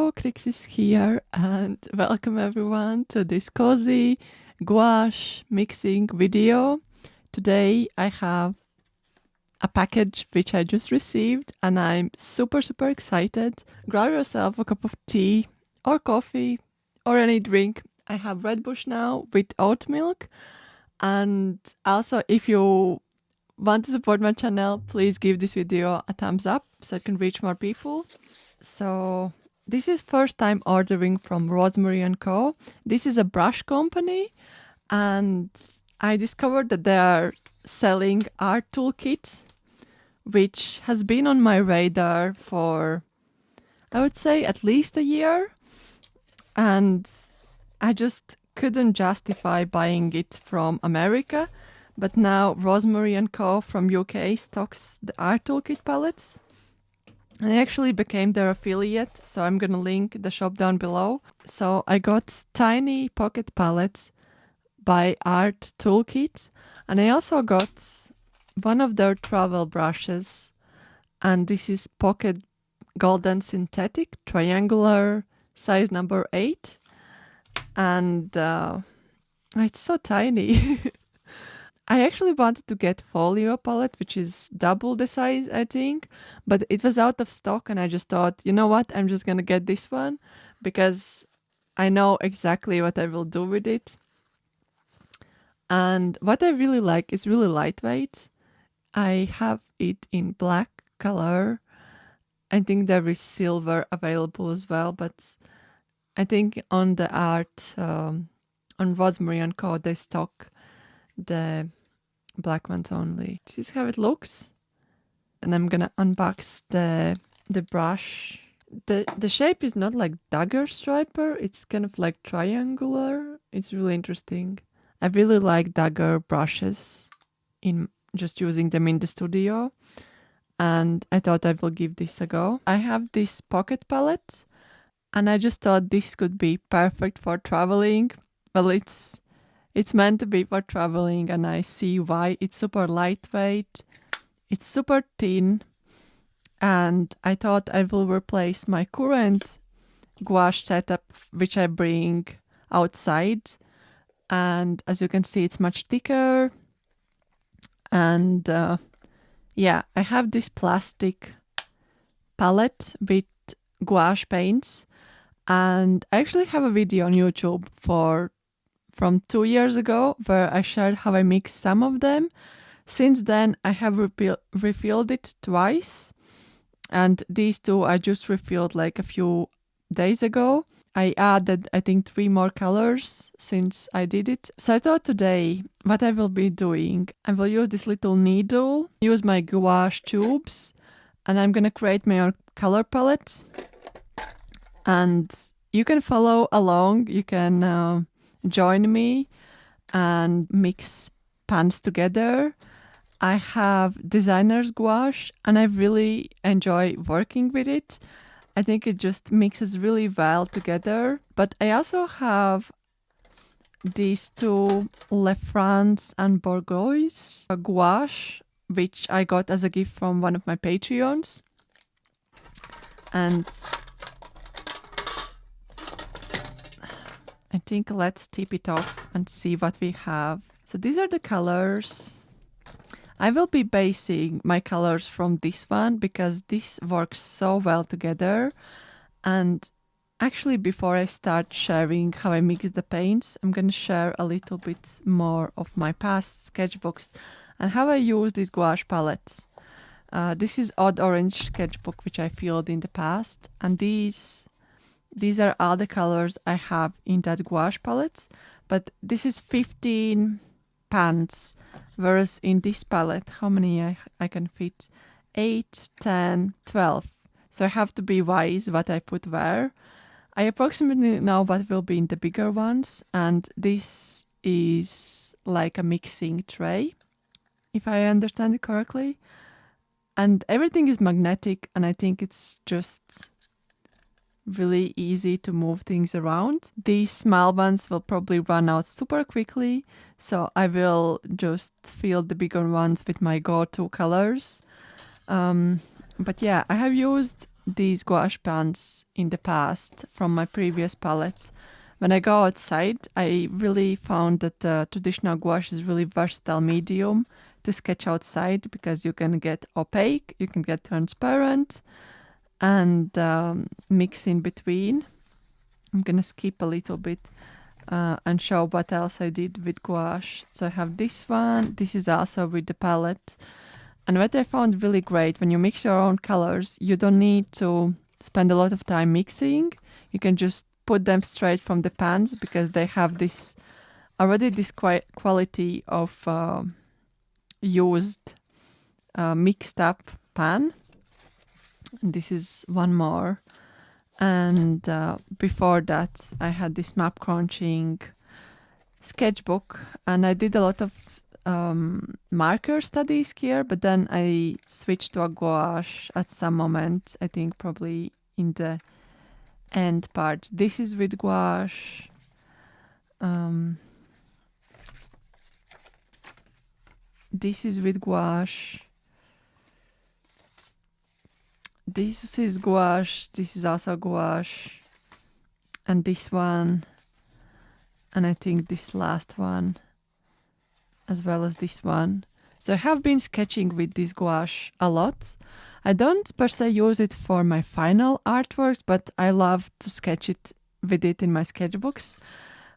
Hello, Crixis here, and welcome everyone to this cozy gouache mixing video. Today I have a package which I just received and I'm super excited. Grab yourself a cup of tea or coffee or any drink. I have Red Bush now with oat milk, and also if you want to support my channel, please give this video a thumbs up so it can reach more people. So this is first time ordering from Ultramarine & Co. This is a brush company, and I discovered that they are selling art toolkits, which has been on my radar for, I would say, at least a year, and I just couldn't justify buying it from America. But now Ultramarine & Co. from UK stocks the art toolkit palettes. I actually became their affiliate, so I'm gonna link the shop down below. So I got tiny pocket palettes by Art Toolkit, and I also got one of their travel brushes, and this is Pocket Golden Synthetic Triangular size number 8, and it's so tiny. I actually wanted to get folio palette, which is double the size, I think, but it was out of stock, and I just thought, you know what, I'm just gonna get this one because I know exactly what I will do with it. And what I really like is really lightweight. I have it in black color. I think there is silver available as well, but I think on the art, on Ultramarine & Co. they stock the black ones only. This is how it looks, and I'm gonna unbox the brush. The shape is not like dagger striper, it's kind of like triangular. It's really interesting. I really like dagger brushes in just using them in the studio, and I thought I will give this a go. I have this pocket palette, and I just thought this could be perfect for traveling. Well, it's meant to be for traveling, and I see why. It's super lightweight, it's super thin, and I thought I will replace my current gouache setup, which I bring outside. And as you can see, it's much thicker. And yeah, I have this plastic palette with gouache paints, and I actually have a video on YouTube from 2 years ago where I shared how I mix some of them. Since then I have refilled it twice, and these two I just refilled like a few days ago. I added I think 3 more colors since I did it. So I thought today what I will be doing, I will use this little needle, use my gouache tubes, and I'm gonna create my own color palettes, and you can follow along. You can join me and mix pans together. I have designer's gouache, and I really enjoy working with it. I think it just mixes really well together. But I also have these two Lefranc and Bourgeois gouache, which I got as a gift from one of my Patreons. And I think let's tip it off and see what we have. So these are the colors. I will be basing my colors from this one because this works so well together. And actually, before I start sharing how I mix the paints, I'm going to share a little bit more of my past sketchbooks and how I use these gouache palettes. This is Odd Orange sketchbook, which I filled in the past, and these are all the colors I have in that gouache palette, but this is 15 pans, whereas in this palette, how many I can fit? 8, 10, 12. So I have to be wise what I put where. I approximately know what will be in the bigger ones, and this is like a mixing tray, if I understand it correctly. And everything is magnetic, and I think it's just really easy to move things around. These small ones will probably run out super quickly, so I will just fill the bigger ones with my go-to colors. But yeah, I have used these gouache pens in the past from my previous palettes. When I go outside, I really found that traditional gouache is really versatile medium to sketch outside because you can get opaque, you can get transparent, and mix in between. I'm gonna skip a little bit and show what else I did with gouache. So I have this one. This is also with the palette. And what I found really great, when you mix your own colors, you don't need to spend a lot of time mixing. You can just put them straight from the pans because they have this quality of used mixed up pan. And this is one more. And before that, I had this map crunching sketchbook, and I did a lot of marker studies here, but then I switched to a gouache at some moment, I think probably in the end part. This is with gouache. This is with gouache. This is gouache. This is also gouache. And this one. And I think this last one. As well as this one. So I have been sketching with this gouache a lot. I don't per se use it for my final artworks, but I love to sketch it with it in my sketchbooks.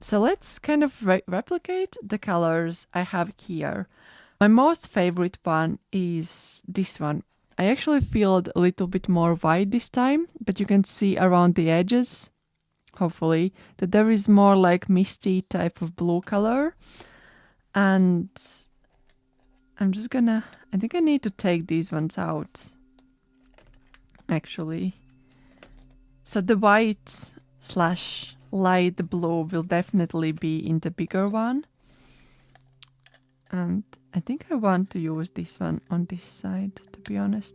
So let's kind of replicate the colors I have here. My most favorite one is this one. I actually filled a little bit more white this time, but you can see around the edges, hopefully, that there is more like misty type of blue color. And I'm just gonna, I think I need to take these ones out, actually. So the white / light blue will definitely be in the bigger one. And I think I want to use this one on this side, to be honest.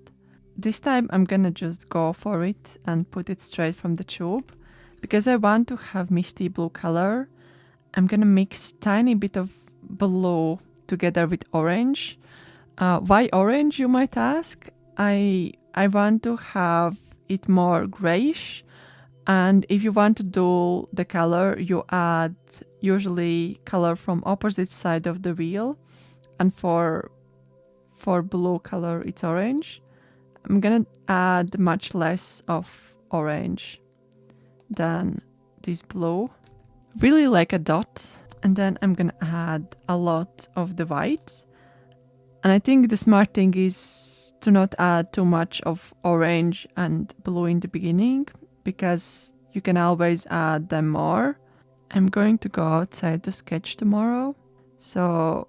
This time I'm gonna just go for it and put it straight from the tube. Because I want to have misty blue color, I'm gonna mix tiny bit of blue together with orange. Why orange, you might ask? I want to have it more grayish, and if you want to do the color, you add usually color from opposite side of the wheel, and for blue color it's orange. I'm gonna add much less of orange than this blue, really like a dot. And then I'm gonna add a lot of the white. And I think the smart thing is to not add too much of orange and blue in the beginning, because you can always add them more. I'm going to go outside to sketch tomorrow. So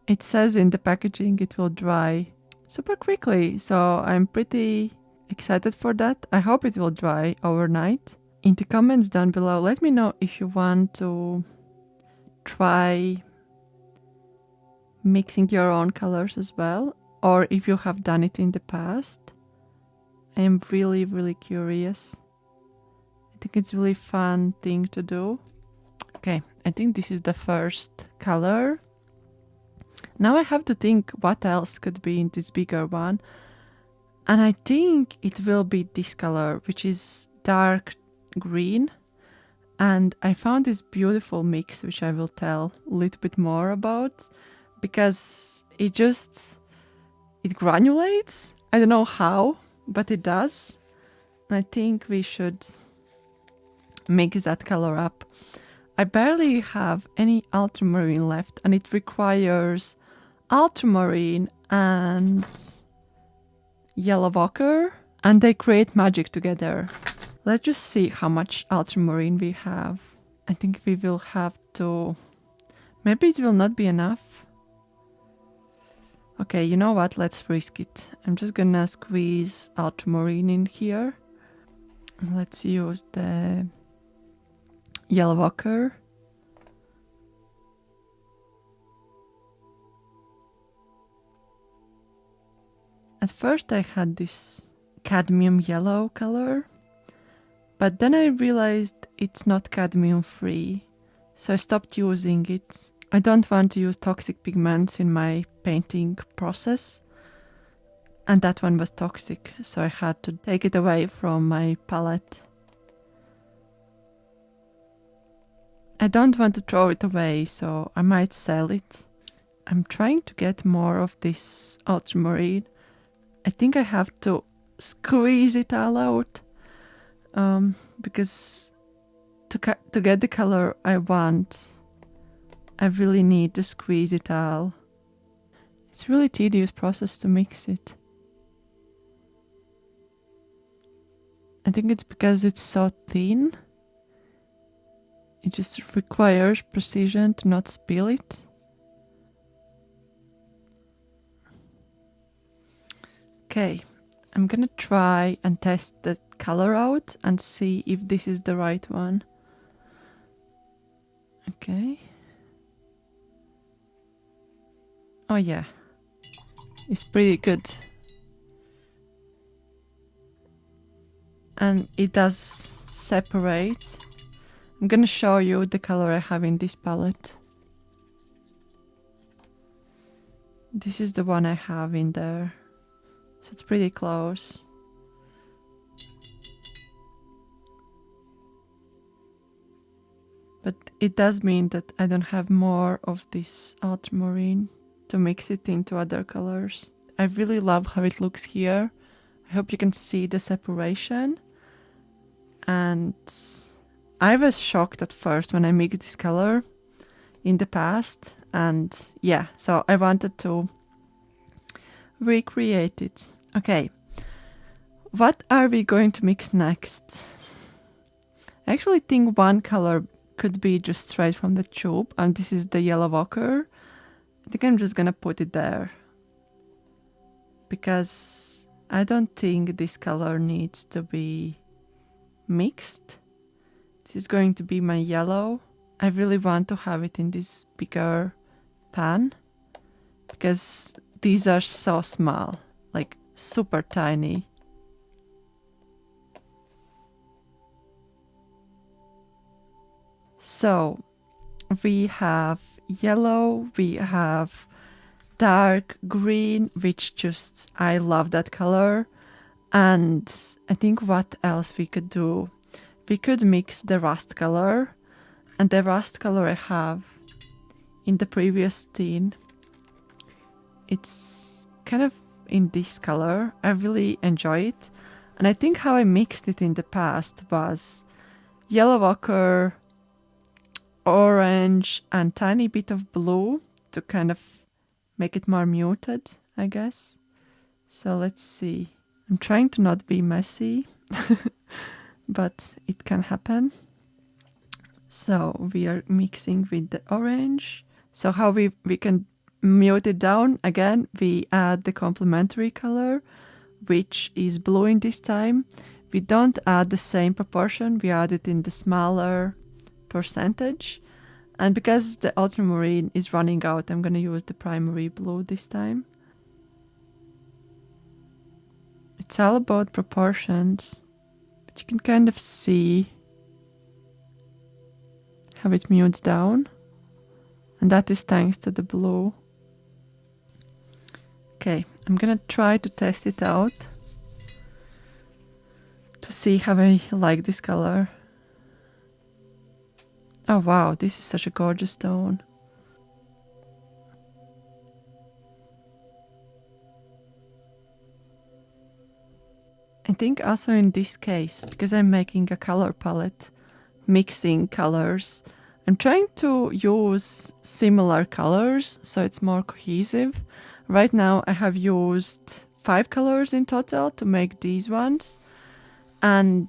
it says in the packaging it will dry super quickly. So I'm pretty excited for that. I hope it will dry overnight. In the comments down below, let me know if you want to try mixing your own colors as well, or if you have done it in the past. I am really, really curious. I think it's a really fun thing to do. Okay, I think this is the first color. Now I have to think what else could be in this bigger one. And I think it will be this color, which is dark green. And I found this beautiful mix, which I will tell a little bit more about, because it granulates. I don't know how, but it does. And I think we should mix that color up. I barely have any ultramarine left, and it requires ultramarine and yellow ochre, and they create magic together. Let's just see how much ultramarine we have. I think we will have to... Maybe it will not be enough. Okay, you know what? Let's risk it. I'm just gonna squeeze ultramarine in here. Let's use the yellow ochre. At first I had this cadmium yellow color, but then I realized it's not cadmium free, so I stopped using it. I don't want to use toxic pigments in my painting process. and that one was toxic, so I had to take it away from my palette. I don't want to throw it away, so I might sell it. I'm trying to get more of this ultramarine. I think I have to squeeze it all out, because to get the color I want, I really need to squeeze it all. It's a really tedious process to mix it. I think it's because it's so thin. It just requires precision to not spill it. Okay, I'm gonna try and test the color out and see if this is the right one. Okay. Oh yeah, it's pretty good. And it does separate. I'm gonna show you the color I have in this palette. This is the one I have in there. So it's pretty close. But it does mean that I don't have more of this ultramarine to mix it into other colors. I really love how it looks here. I hope you can see the separation. And I was shocked at first when I mixed this color in the past. And yeah, so I wanted to recreate it. Okay, what are we going to mix next? I actually think one color could be just straight from the tube, and this is the yellow ochre. I think I'm just gonna put it there because I don't think this color needs to be mixed. This is going to be my yellow. I really want to have it in this bigger pan because these are so small, like super tiny. So we have yellow, we have dark green, which just, I love that color. And I think what else we could do? We could mix the rust color, and the rust color I have in the previous tin. It's kind of in this color. I really enjoy it. And I think how I mixed it in the past was yellow ochre, orange, and tiny bit of blue to kind of make it more muted, I guess. So let's see. I'm trying to not be messy, but it can happen. So we are mixing with the orange. So how we can mute it down again, we add the complementary color, which is blue in this time. We don't add the same proportion, we add it in the smaller percentage. And because the ultramarine is running out, I'm going to use the primary blue this time. It's all about proportions, but you can kind of see how it mutes down. And that is thanks to the blue. Okay, I'm gonna try to test it out to see how I like this color. Oh wow, this is such a gorgeous tone. I think also in this case, because I'm making a color palette, mixing colors, I'm trying to use similar colors so it's more cohesive. Right now I have used 5 colors in total to make these ones. And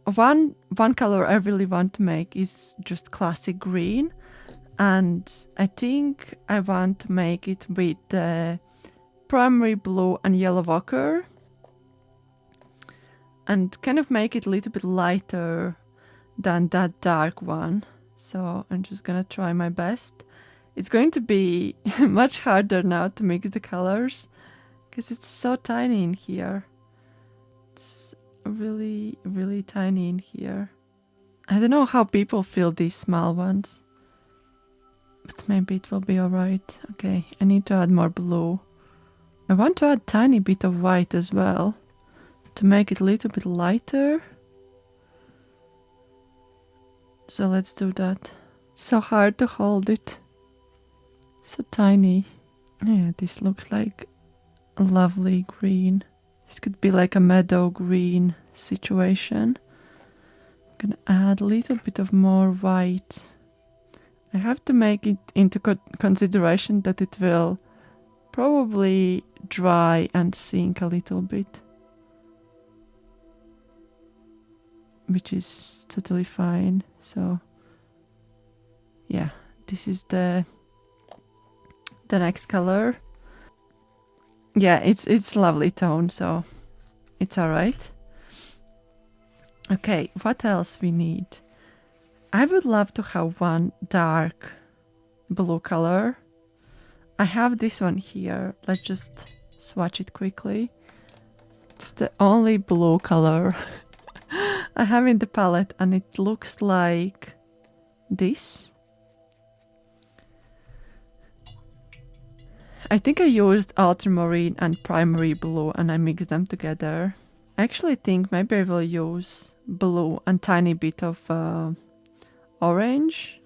one color I really want to make is just classic green. And I think I want to make it with the primary blue and yellow ochre. And kind of make it a little bit lighter than that dark one. So I'm just gonna try my best. It's going to be much harder now to mix the colors because it's so tiny in here. It's really, really tiny in here. I don't know how people feel these small ones, but maybe it will be alright. Okay, I need to add more blue. I want to add a tiny bit of white as well to make it a little bit lighter. So let's do that. It's so hard to hold it. So tiny. Yeah, this looks like a lovely green. This could be like a meadow green situation. I'm gonna add a little bit of more white. I have to make it into consideration that it will probably dry and sink a little bit, which is totally fine. So yeah, this is the next color. Yeah, it's lovely tone, so it's alright. Okay, what else we need? I would love to have one dark blue color. I have this one here. Let's just swatch it quickly. It's the only blue color I have in the palette, and it looks like this. I think I used ultramarine and primary blue and I mixed them together. I actually think maybe I will use blue and tiny bit of orange.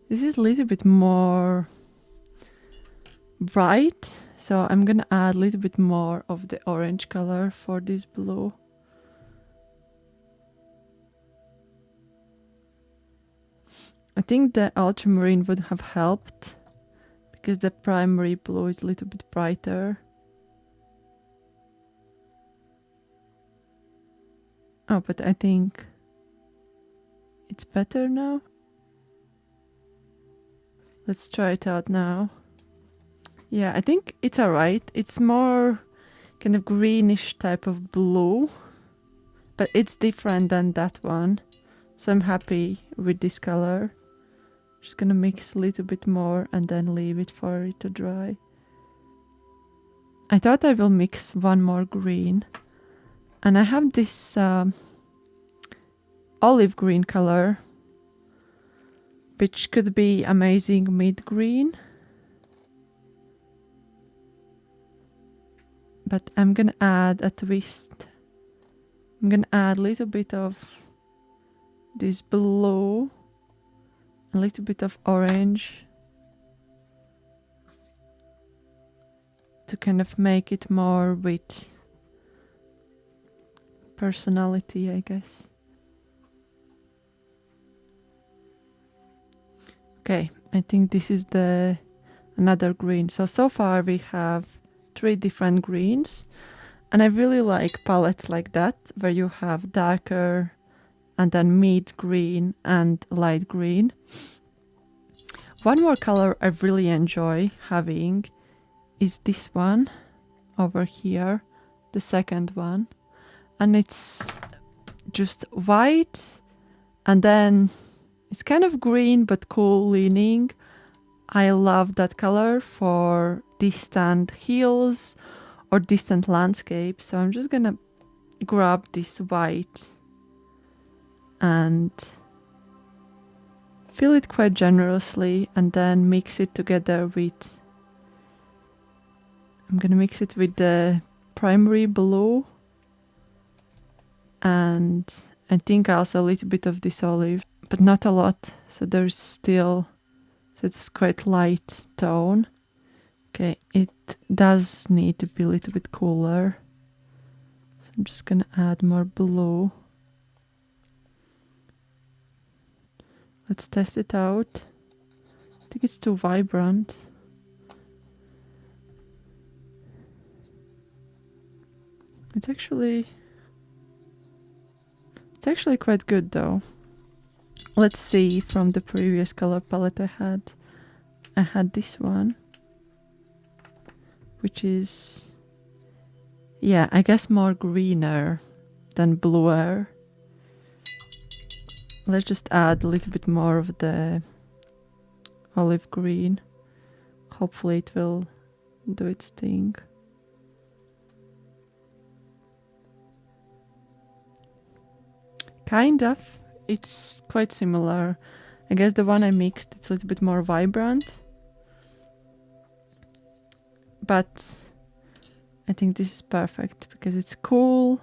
This is a little bit more bright, so I'm gonna add a little bit more of the orange color for this blue. I think the ultramarine would have helped because the primary blue is a little bit brighter. Oh, but I think it's better now. Let's try it out now. Yeah, I think it's alright. It's more kind of greenish type of blue, but it's different than that one. So I'm happy with this color. Just gonna mix a little bit more and then leave it for it to dry. I thought I will mix one more green. And I have this olive green color, which could be amazing mid green. But I'm gonna add a twist. I'm gonna add a little bit of this blue, a little bit of orange to kind of make it more with personality, I guess. Okay, I think this is the another green. So far we have 3 different greens, and I really like palettes like that where you have darker and then mid green and light green. One more color I really enjoy having is this one over here, the second one, and it's just white and then it's kind of green but cool leaning. I love that color for distant hills or distant landscapes, so I'm just gonna grab this white and fill it quite generously and then mix it together with, I'm gonna mix it with the primary blue and I think also a little bit of this olive, but not a lot, so there's still, so it's quite light tone. Okay, it does need to be a little bit cooler, so I'm just gonna add more blue. Let's test it out. I think it's too vibrant. It's actually quite good though. Let's see from the previous color palette I had this one, which is, yeah, I guess more greener than bluer. Let's just add a little bit more of the olive green. Hopefully it will do its thing. Kind of. It's quite similar. I guess the one I mixed, it's a little bit more vibrant. But I think this is perfect because it's cool,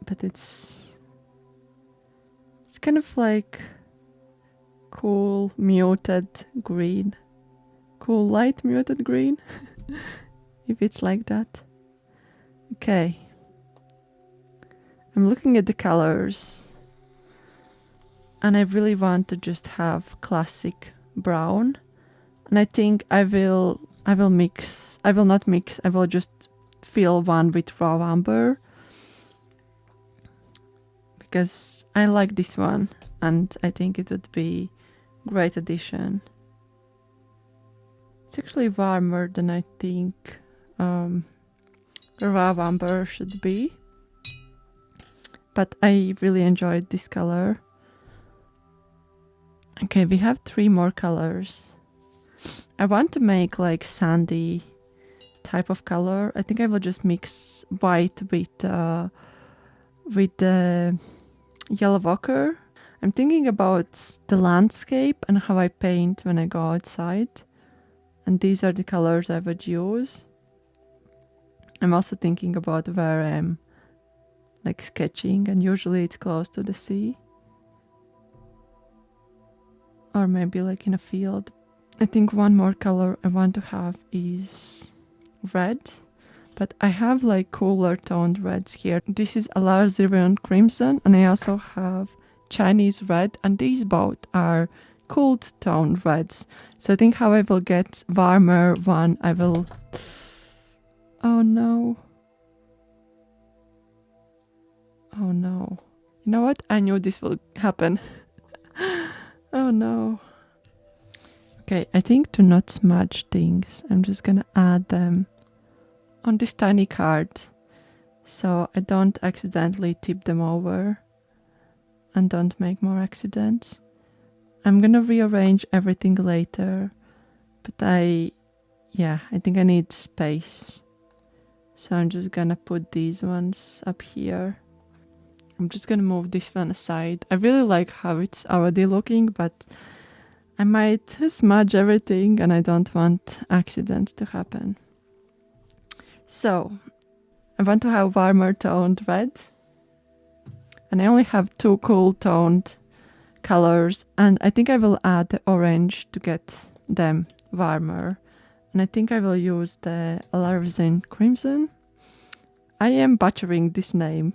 but it's kind of like cool muted green. Cool light muted green, if it's like that. Okay. I'm looking at the colors and I really want to just have classic brown. And I think I will not mix, I will just fill one with raw umber. Because I like this one and I think it would be a great addition. It's actually warmer than I think raw umber should be. But I really enjoyed this color. Okay, we have 3 more colors. I want to make like sandy type of color. I think I will just mix white with the yellow ochre. I'm thinking about the landscape and how I paint when I go outside. And these are the colors I would use. I'm also thinking about where I'm like sketching, and usually it's close to the sea. Or maybe like in a field. I think one more color I want to have is red. But I have like cooler toned reds here. This is Alizarin Crimson, and I also have Chinese red, and these both are cool toned reds. So I think how I will get warmer one, I will... Oh no. Oh no. You know what? I knew this will happen. Oh no. Okay, I think to not smudge things, I'm just gonna add them on this tiny card so I don't accidentally tip them over and don't make more accidents. I'm gonna rearrange everything later, but I think I need space. So I'm just gonna put these ones up here. I'm just gonna move this one aside. I really like how it's already looking, but I might smudge everything and I don't want accidents to happen. So, I want to have warmer toned red. And I only have 2 cool toned colors. And I think I will add the orange to get them warmer. And I think I will use the Alizarin Crimson. I am butchering this name.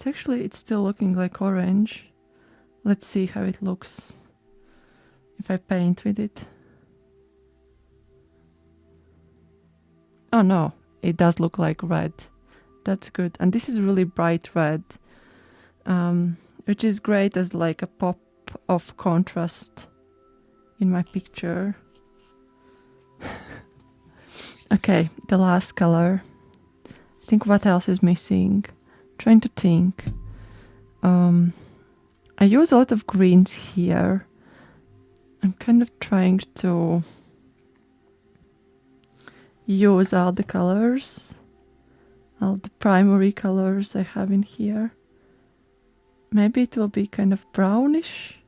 It's still looking like orange. Let's see how it looks if I paint with it. Oh no, it does look like red. That's good. And this is really bright red, which is great as like a pop of contrast in my picture. Okay, the last color. I think what else is missing? Trying to think. I use a lot of greens here. I'm kind of trying to use all the colors, all the primary colors I have in here. Maybe it will be kind of brownish,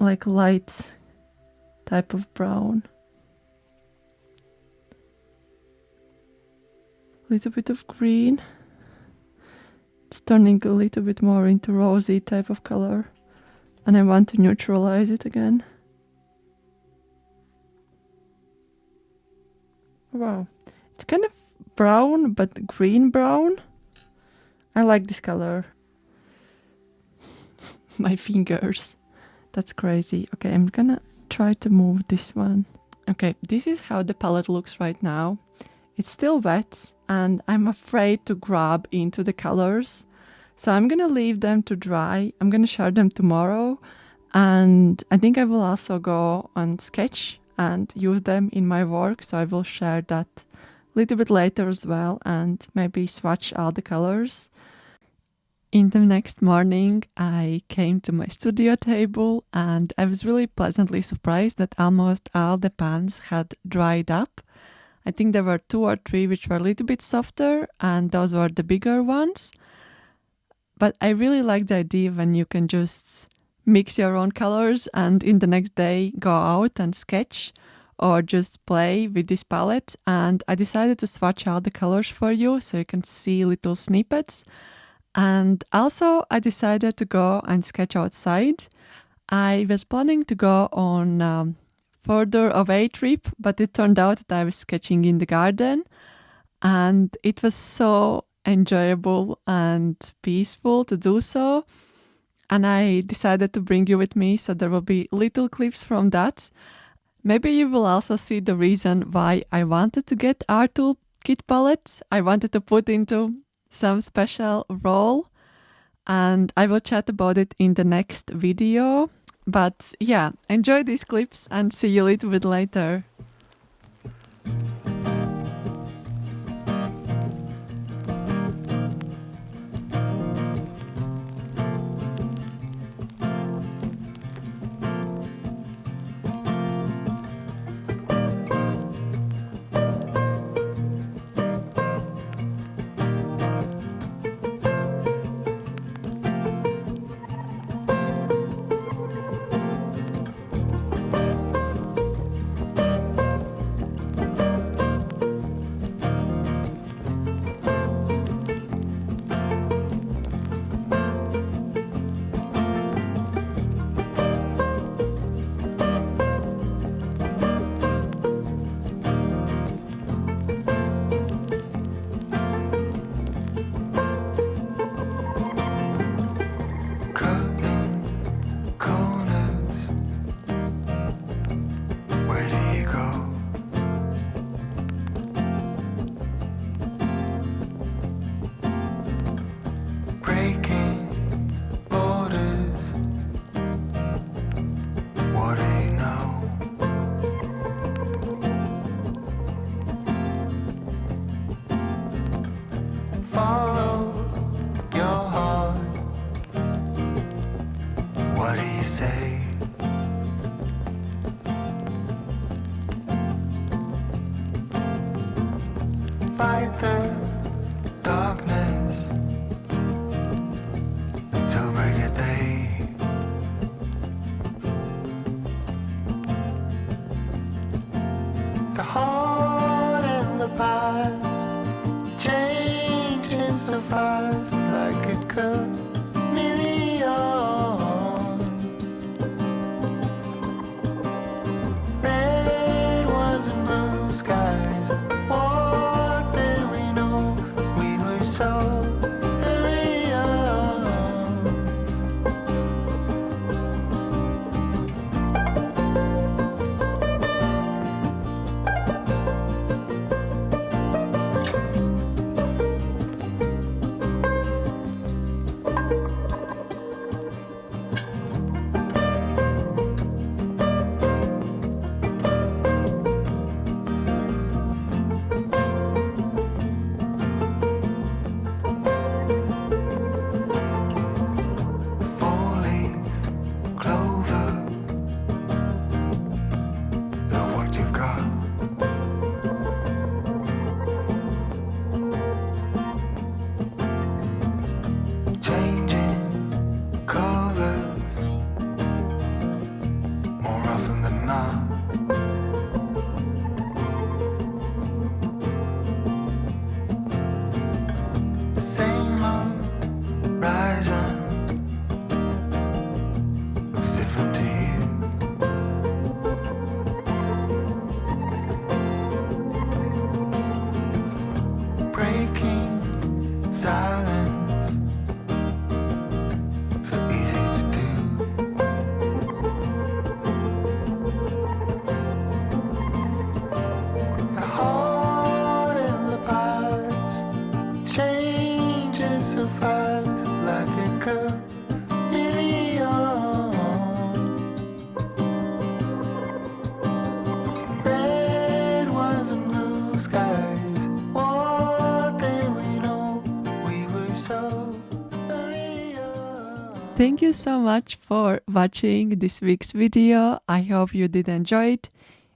like light type of brown. A little bit of green. It's turning a little bit more into rosy type of color, and I want to neutralize it again. Wow, it's kind of brown, but green brown. I like this color. My fingers. That's crazy. Okay, I'm gonna try to move this one. Okay, this is how the palette looks right now. It's still wet and I'm afraid to grab into the colors. So I'm gonna leave them to dry. I'm gonna share them tomorrow. And I think I will also go on sketch and use them in my work. So I will share that a little bit later as well and maybe swatch all the colors. In the next morning, I came to my studio table and I was really pleasantly surprised that almost all the pans had dried up. I think there were 2 or 3 which were a little bit softer and those were the bigger ones. But I really like the idea when you can just mix your own colors and in the next day go out and sketch or just play with this palette. And I decided to swatch out the colors for you so you can see little snippets. And also I decided to go and sketch outside. I was planning to go on further away trip, but it turned out that I was sketching in the garden, and it was so enjoyable and peaceful to do so. And I decided to bring you with me, so there will be little clips from that. Maybe you will also see the reason why I wanted to get our toolkit palette. I wanted to put into some special role, and I will chat about it in the next video. But yeah, enjoy these clips and see you a little bit later. Fight the darkness till break of day. The heart and the past changes so fast, like a chameleon. Red ones and blue skies. What did we know? We were so very young. Falling clover, look what you've got. Changing colors more often than not. Same old rising looks different to you. Breaking silence, so easy to do. The heart and the past changes so fast, like a chameleon. Red ones and blue skies. What did we know? We were so very young. Thank you so much for watching this week's video. I hope you did enjoy it.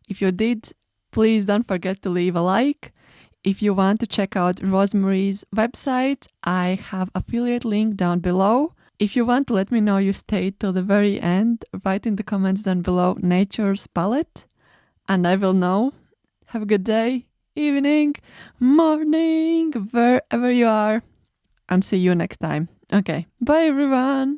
If you did, please don't forget to leave a like. If you want to check out Rosemary's website, I have affiliate link down below. If you want to let me know you stayed till the very end, write in the comments down below Nature's Palette, and I will know. Have a good day, evening, morning, wherever you are, and see you next time. Okay, bye everyone!